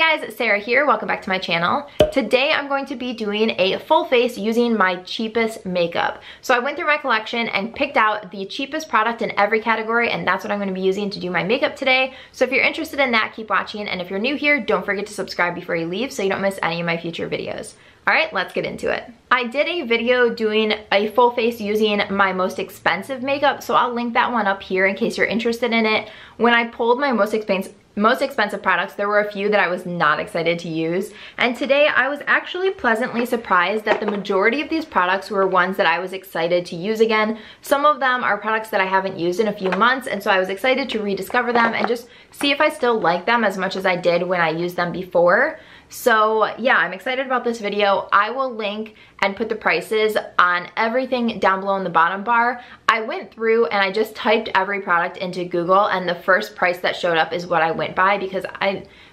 guys, Sarah here. Welcome back to my channel. Today I'm going to be doing a full face using my cheapest makeup. So I went through my collection and picked out the cheapest product in every category, and that's what I'm going to be using to do my makeup today. So if you're interested in that, keep watching, and if you're new here, don't forget to subscribe before you leave so you don't miss any of my future videos. Alright, let's get into it. I did a video doing a full face using my most expensive makeup, so I'll link that one up here in case you're interested in it. When I pulled my most expensive products, there were a few that I was not excited to use, and today I was actually pleasantly surprised that the majority of these products were ones that I was excited to use again. Some of them are products that I haven't used in a few months, and so I was excited to rediscover them and just see if I still like them as much as I did when I used them before. So yeah, I'm excited about this video. I will link and put the prices on everything down below in the bottom bar. I went through and I just typed every product into Google, and the first price that showed up is what I went by because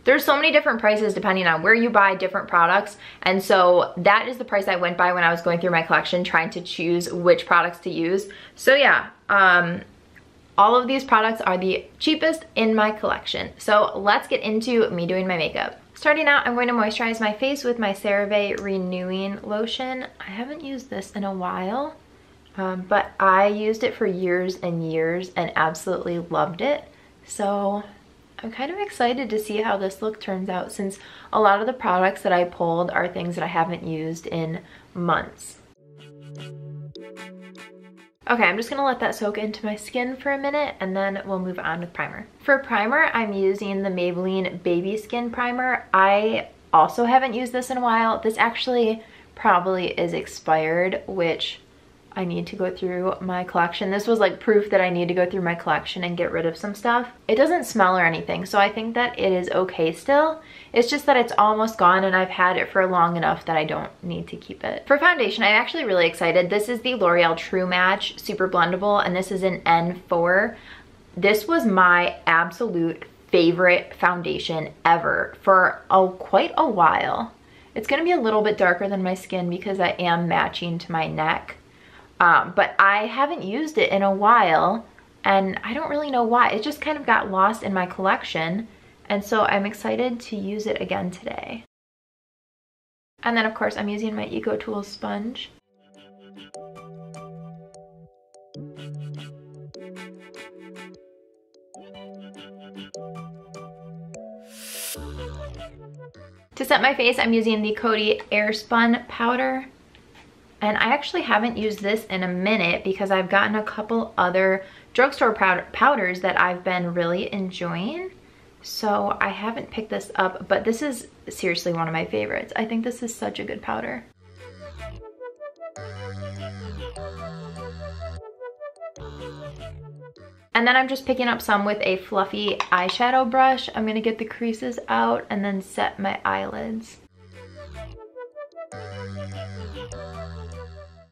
there's so many different prices depending on where you buy different products, and so that is the price I went by when I was going through my collection trying to choose which products to use. So yeah, all of these products are the cheapest in my collection. So let's get into me doing my makeup. Starting out, I'm going to moisturize my face with my CeraVe Renewing Lotion. I haven't used this in a while, but I used it for years and years and absolutely loved it. So I'm kind of excited to see how this look turns out since a lot of the products that I pulled are things that I haven't used in months. Okay, I'm just gonna let that soak into my skin for a minute and then we'll move on with primer. For primer, I'm using the Maybelline Baby Skin Primer. I also haven't used this in a while. This actually probably is expired, which I need to go through my collection. This was like proof that I need to go through my collection and get rid of some stuff. It doesn't smell or anything, so I think that it is okay still. It's just that it's almost gone and I've had it for long enough that I don't need to keep it. For foundation, I'm actually really excited. This is the L'Oreal True Match Super Blendable, and this is an N4. This was my absolute favorite foundation ever for quite a while. It's gonna be a little bit darker than my skin because I am matching to my neck. But I haven't used it in a while and I don't really know why. It just kind of got lost in my collection, and so I'm excited to use it again today. And then of course I'm using my EcoTools sponge. To set my face, I'm using the Coty Airspun powder. And I actually haven't used this in a minute because I've gotten a couple other drugstore powders that I've been really enjoying. So I haven't picked this up, but this is seriously one of my favorites. I think this is such a good powder. And then I'm just picking up some with a fluffy eyeshadow brush. I'm gonna get the creases out and then set my eyelids.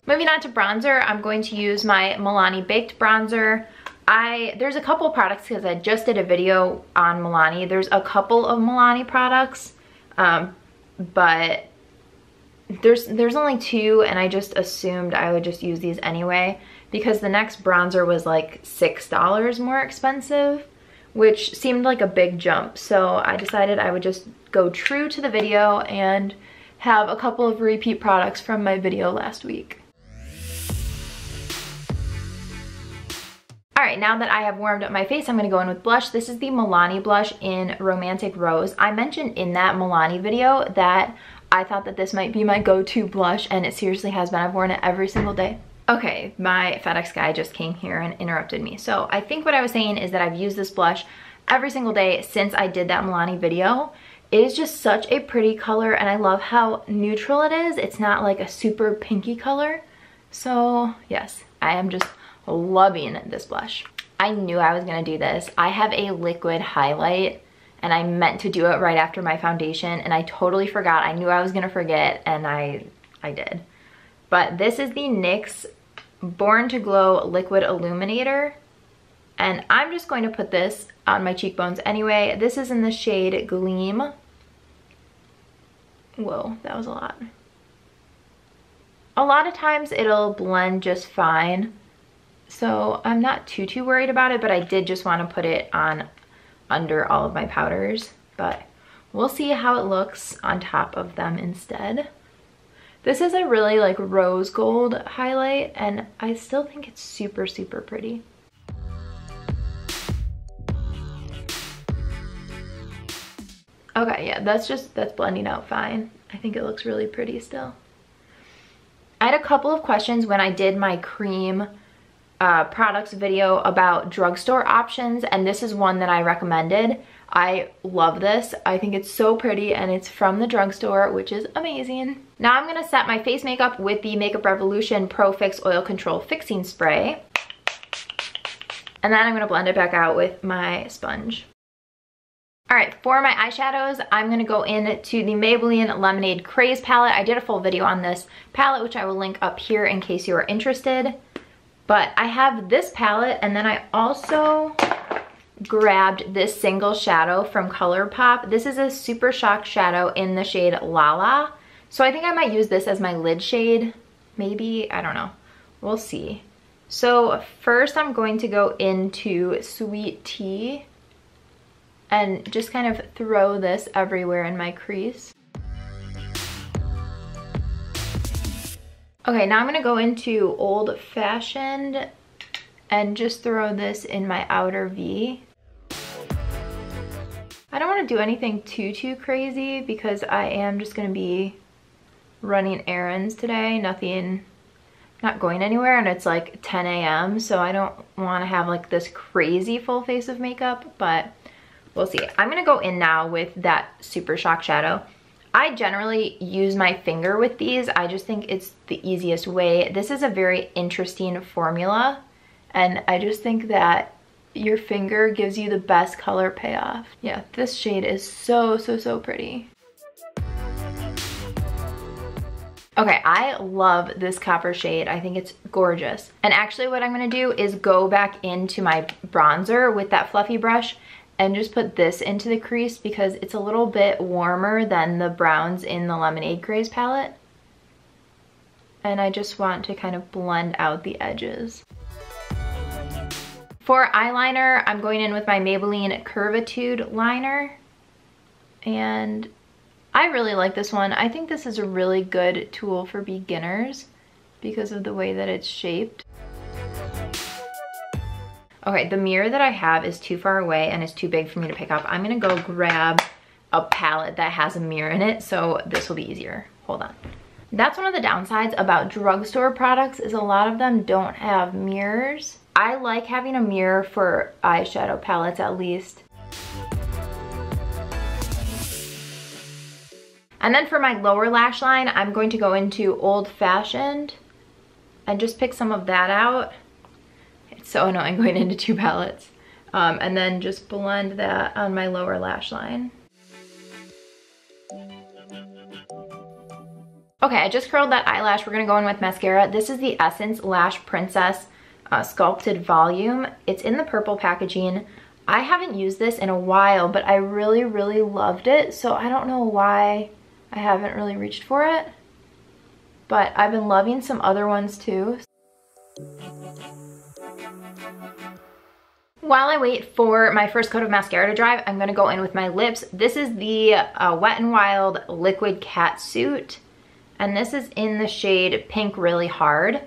Moving on to bronzer, I'm going to use my Milani Baked Bronzer. There's a couple products because I just did a video on Milani. There's a couple of Milani products, but there's only two, and I just assumed I would just use these anyway because the next bronzer was like $6 more expensive, which seemed like a big jump. So I decided I would just go true to the video and have a couple of repeat products from my video last week. Alright, now that I have warmed up my face, I'm going to go in with blush. This is the Milani blush in Romantic Rose. I mentioned in that Milani video that I thought that this might be my go-to blush, and it seriously has been. I've worn it every single day. Okay, my FedEx guy just came here and interrupted me. So I think what I was saying is that I've used this blush every single day since I did that Milani video. It is just such a pretty color, and I love how neutral it is. It's not like a super pinky color. So yes, I am just loving this blush. I knew I was gonna do this. I have a liquid highlight and I meant to do it right after my foundation, and I totally forgot. I knew I was gonna forget, and I did. But this is the NYX Born to Glow Liquid Illuminator, and I'm just going to put this on my cheekbones anyway. This is in the shade Gleam. Whoa, that was a lot. A lot of times it'll blend just fine, so I'm not too worried about it, but I did just want to put it on under all of my powders. But we'll see how it looks on top of them instead. This is a really like rose gold highlight, and I still think it's super, super pretty. Okay, yeah, that's blending out fine. I think it looks really pretty still. I had a couple of questions when I did my cream products video about drugstore options, and this is one that I recommended. I love this. I think it's so pretty, and it's from the drugstore, which is amazing. Now I'm gonna set my face makeup with the Makeup Revolution Pro Fix Oil Control Fixing Spray. And then I'm gonna blend it back out with my sponge. All right, for my eyeshadows, I'm gonna go into the Maybelline Lemonade Craze palette. I did a full video on this palette, which I will link up here in case you are interested. But I have this palette, and then I also grabbed this single shadow from ColourPop. This is a Super Shock shadow in the shade Lala. So I think I might use this as my lid shade. Maybe, I don't know. We'll see. So first I'm going to go into Sweet Tea and just kind of throw this everywhere in my crease. Okay, now I'm gonna go into Old Fashioned and just throw this in my outer V. I don't wanna do anything too crazy because I am just gonna be running errands today, not going anywhere, and it's like 10 a.m. so I don't wanna have like this crazy full face of makeup, but we'll see. I'm gonna go in now with that Super Shock shadow. I generally use my finger with these. I just think it's the easiest way. This is a very interesting formula, and I just think that your finger gives you the best color payoff. Yeah, this shade is so pretty. Okay, I love this copper shade. I think it's gorgeous. And actually what I'm gonna do is go back into my bronzer with that fluffy brush and just put this into the crease because it's a little bit warmer than the browns in the Lemonade Craze palette. And I just want to kind of blend out the edges. For eyeliner, I'm going in with my Maybelline Curvitude liner. And I really like this one. I think this is a really good tool for beginners because of the way that it's shaped. Okay, the mirror that I have is too far away and is too big for me to pick up. I'm gonna go grab a palette that has a mirror in it, so this will be easier. Hold on. That's one of the downsides about drugstore products is a lot of them don't have mirrors. I like having a mirror for eyeshadow palettes at least. And then for my lower lash line, I'm going to go into Old Fashioned and just pick some of that out. It's so annoying going into two palettes. And then just blend that on my lower lash line. Okay, I just curled that eyelash. We're gonna go in with mascara. This is the Essence Lash Princess Sculpted Volume. It's in the purple packaging. I haven't used this in a while, but I really loved it. So I don't know why I haven't really reached for it. But I've been loving some other ones too. While I wait for my first coat of mascara to dry, I'm gonna go in with my lips. This is the Wet n Wild Liquid Catsuit, and this is in the shade Pink Really Hard.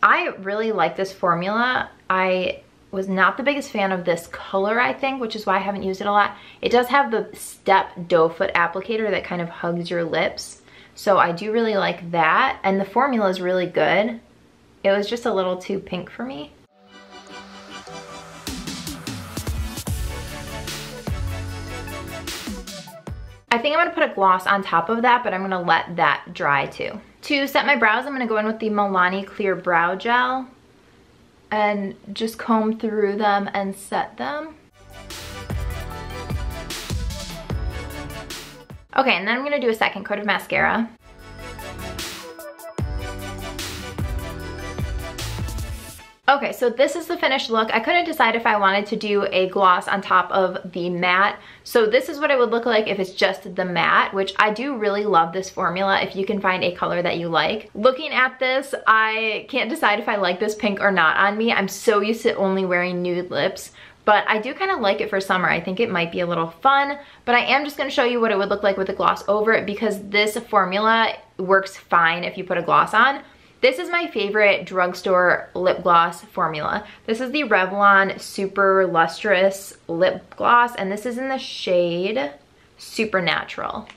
I really like this formula. I was not the biggest fan of this color, I think, which is why I haven't used it a lot. It does have the step doe foot applicator that kind of hugs your lips, so I do really like that, and the formula is really good. It was just a little too pink for me. I think I'm gonna put a gloss on top of that, but I'm gonna let that dry too. To set my brows, I'm gonna go in with the Milani Clear Brow Gel and just comb through them and set them. Okay, and then I'm gonna do a second coat of mascara. Okay, so this is the finished look. I couldn't decide if I wanted to do a gloss on top of the matte. So this is what it would look like if it's just the matte, which I do really love this formula if you can find a color that you like. Looking at this, I can't decide if I like this pink or not on me. I'm so used to only wearing nude lips, but I do kind of like it for summer. I think it might be a little fun, but I am just gonna show you what it would look like with a gloss over it because this formula works fine if you put a gloss on. This is my favorite drugstore lip gloss formula. This is the Revlon Super Lustrous Lip Gloss, and this is in the shade Supernatural.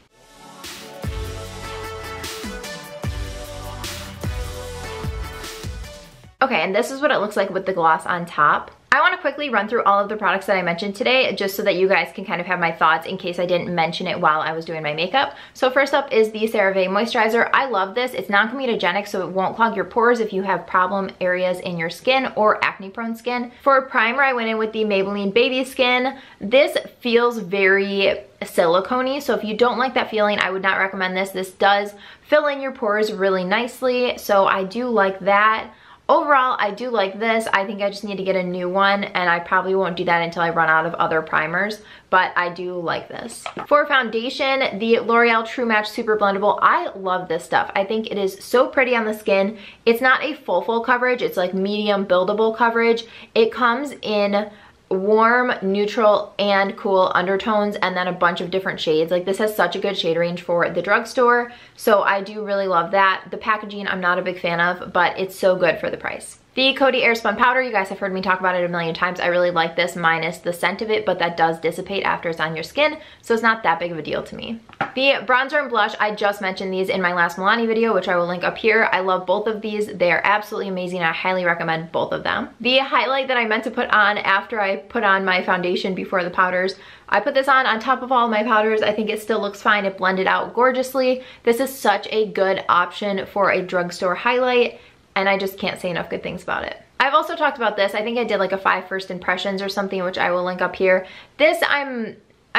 Okay, and this is what it looks like with the gloss on top. I want to quickly run through all of the products that I mentioned today just so that you guys can kind of have my thoughts in case I didn't mention it while I was doing my makeup. So first up is the CeraVe moisturizer. I love this. It's non-comedogenic, so it won't clog your pores if you have problem areas in your skin or acne prone skin. For a primer, I went in with the Maybelline Baby Skin. This feels very silicone-y, so if you don't like that feeling, I would not recommend this. This does fill in your pores really nicely, so I do like that. Overall, I do like this. I think I just need to get a new one, and I probably won't do that until I run out of other primers, but I do like this. For foundation, the L'Oreal True Match Super Blendable. I love this stuff. I think it is so pretty on the skin. It's not a full coverage. It's like medium buildable coverage. It comes in warm, neutral, and cool undertones, and then a bunch of different shades. Like, this has such a good shade range for the drugstore, so I do really love that. The packaging I'm not a big fan of, but it's so good for the price. The Coty Airspun Powder, you guys have heard me talk about it a million times. I really like this minus the scent of it, but that does dissipate after it's on your skin, so it's not that big of a deal to me. The bronzer and blush, I just mentioned these in my last Milani video, which I will link up here. I love both of these. They are absolutely amazing. I highly recommend both of them. The highlight that I meant to put on after I put on my foundation before the powders, I put this on top of all my powders. I think it still looks fine. It blended out gorgeously. This is such a good option for a drugstore highlight, and I just can't say enough good things about it. I've also talked about this. I think I did like a 5 first impressions or something, which I will link up here. This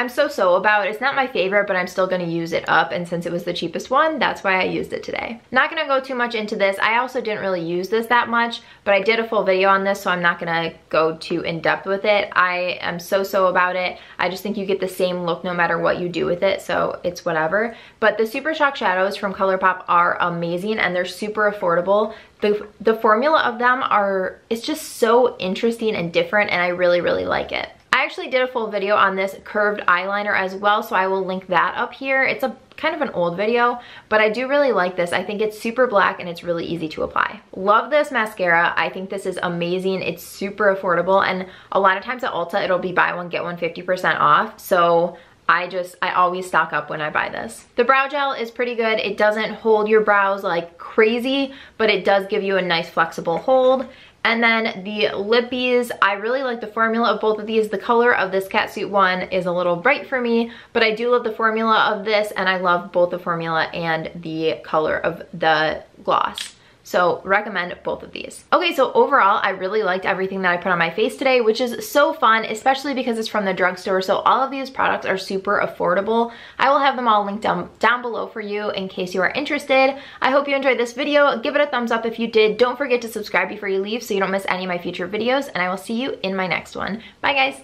I'm so about. It's not my favorite, but I'm still gonna use it up, and since it was the cheapest one, that's why I used it today. Not gonna go too much into this. I also didn't really use this that much, but I did a full video on this, so I'm not gonna go too in depth with it. I am so about it. I just think you get the same look no matter what you do with it, so it's whatever. But the Super Shock shadows from ColourPop are amazing, and they're super affordable. The formula of them it's just so interesting and different, and I really like it. I actually did a full video on this curved eyeliner as well, so I will link that up here. It's a kind of an old video, but I do really like this. I think it's super black and it's really easy to apply. Love this mascara. I think this is amazing. It's super affordable, and a lot of times at Ulta it'll be buy one get one 50% off, so I always stock up when I buy this. The brow gel is pretty good. It doesn't hold your brows like crazy, but it does give you a nice flexible hold. And then the lippies, I really like the formula of both of these. The color of this catsuit one is a little bright for me, but I do love the formula of this, and I love both the formula and the color of the gloss. So recommend both of these. Okay, so overall, I really liked everything that I put on my face today, which is so fun, especially because it's from the drugstore. So all of these products are super affordable. I will have them all linked down below for you in case you are interested. I hope you enjoyed this video. Give it a thumbs up if you did. Don't forget to subscribe before you leave so you don't miss any of my future videos, and I will see you in my next one. Bye, guys.